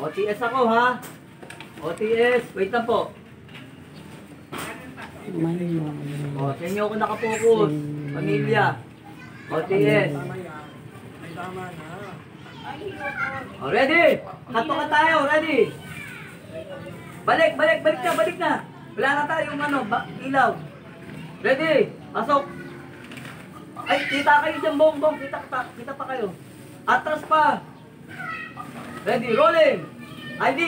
OTS ako ha. OTS, wait lang po. O, sa inyo ako nakapokus. Pamilya. OTS. O, ready? Kato ka tayo, ready? Balik na. Wala na tayong ilaw. Ready? Pasok. Ay, kita kayo dyan, bong. Kita pa kayo. Atras pa. Ready, rolling. ID.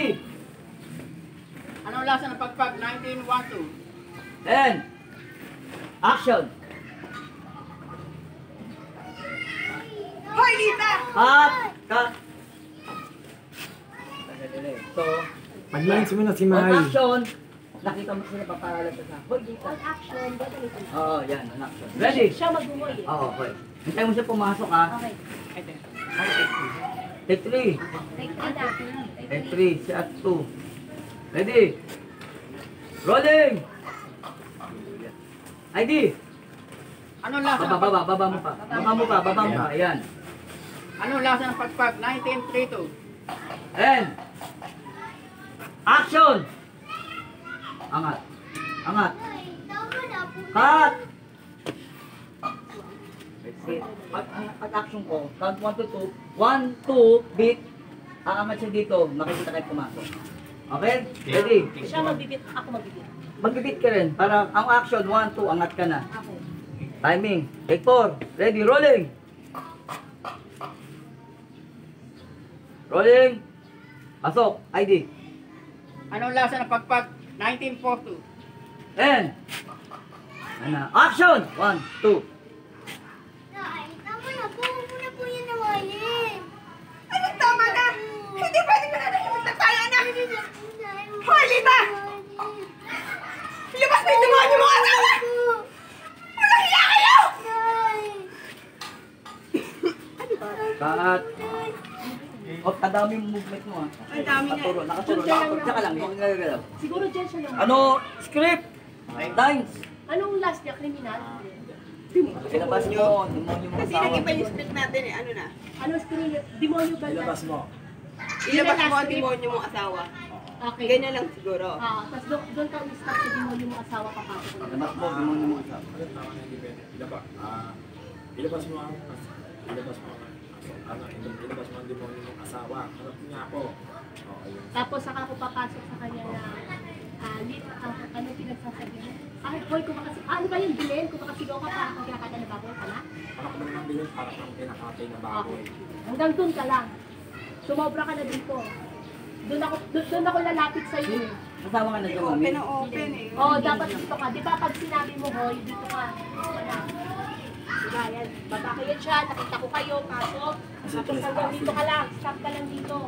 Anong lasa ng pagpag? 1912. And action. Hoy, Lita! Cut. So, Pag-lines mo na si on Mai. action, nakita mo sila papahalan sa hoy, dito. On action, gagawin ko. Oo, yan, on action. Ready? Siya magbumoy eh. Oo, okay. Hintay mo siya pumasok ha. Okay. Take 3. Take 3 na. Take 3, shot 2. Ready? Rolling! ID! Anong lasa ng Baba mo pa. Ayan. Anong lasa ng pagpag? 1932. And action! Angat. Cut! Pag action ko, count 1 to 2. 1, 2, beat. Aangat siya dito. Nakikita kayo pumasok. Okay? Ready? Siya magbibit, ako magbibit. Magbibit ka rin. Para ang action, 1, 2, angat ka na. Okay. Timing. Take 4. Ready? Rolling! Rolling! Pasok. ID. Anong lasa ng pagpag? 1942. And action! 1, 2. Anong tama na? Hindi pwede ka na nahimik na tayo, anak! Hoy, Lita! Ilabas mo yung demonyo mo, asawa! Walang hiya kayo! Cut. Kadami yung movement mo ha. Ang dami nga. Nakaturo. Tsaka lang. Magagalaw. Siguro dyan siya lang. Ano? Script? Lines. Anong last niya? Kriminal? Ilabas nyo. Demonyo mo Kasi asawa. nag-iba yung script natin eh, ano na? Ano screen? Demonyo ba? Ilabas mo. Ilabas mo ang demonyo mong asawa. Okay. Ganyan lang siguro. Tapos doon ka i-start sa demonyo mong asawa papasok ko. Ilabas mo. Demonyo mo asawa. Ilabas mo ang ilabas mo ang demonyo mong asawa. Harap niya ako. Ayun. Tapos saka ako papasok sa kanya na ano pinagsasabi mo? Ay, hoy, ano ba yung bilhin? Kung makasigaw ka para kung kinakata na baboy ka na? Para ko naman bilhin para kang kinakatay na baboy. Okay. Hanggang doon ka lang. Sumobra ka na dito. Doon ako lalapit sa iyo. Asawa ka na Open demonyo. na open eh. Oo, dapat dito ka. Di ba pag sinabi mo, hoy, dito ka. Wala. Diba, yan. Babakayan siya, nakita ko kayo, pasok. Tapos hanggang dito ka lang, stop ka lang dito.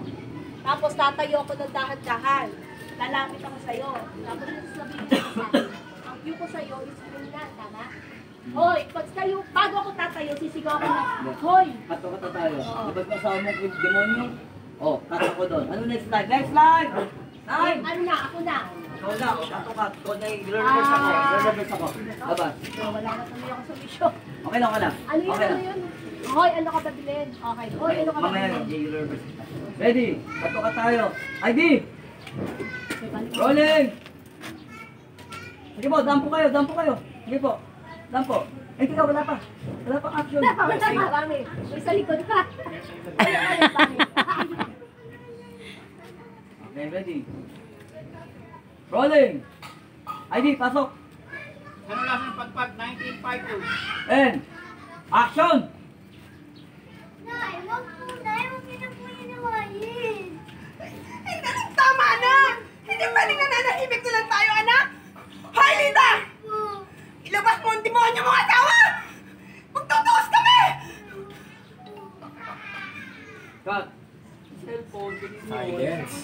Tapos tatayo ako ng dahan-dahan. Lalapit ako sa'yo. Tapos yung sabihin ko sa akin, ang view ko sa'yo is criminal, tama? Hoy, pag tayo, bago ako tatayo, sisigaw ako na, hoy! Kato ka tayo. Ilabas mo asawa mo yung demonyo. Oh, kato ko doon. Ano next slide? Next slide! Nine! Ano na, ako na. Ikaw na. Kato ka. Ikaw na yung reverse ako. Reverse ako. Labas. So, wala na tuloy ako sa mission. Okay lang ka na. Ano yun, Okay ano lang. yun? Hoy, ano ka babilin? Okay, hoy, ano ka Mamaya babilin? i-reverse. Ready? Kato ka tayo. ID! May balik. Rolling! Sige po, dampo kayo. Sige po, dampo. Eh, ikaw, wala pa. Wala pa action. Wala na, marami. May sa likod ka. Okay, ready. Rolling! ID, pasok. Anong lasa ng pagpag? 1952. And action! Tama na! Hindi pwedeng nananahimik na lang tayo, anak! Hoy, Lita! Ilabas mo ang demonyo mong asawa! Magtutuos kami! Cut. Cellphone, Silence.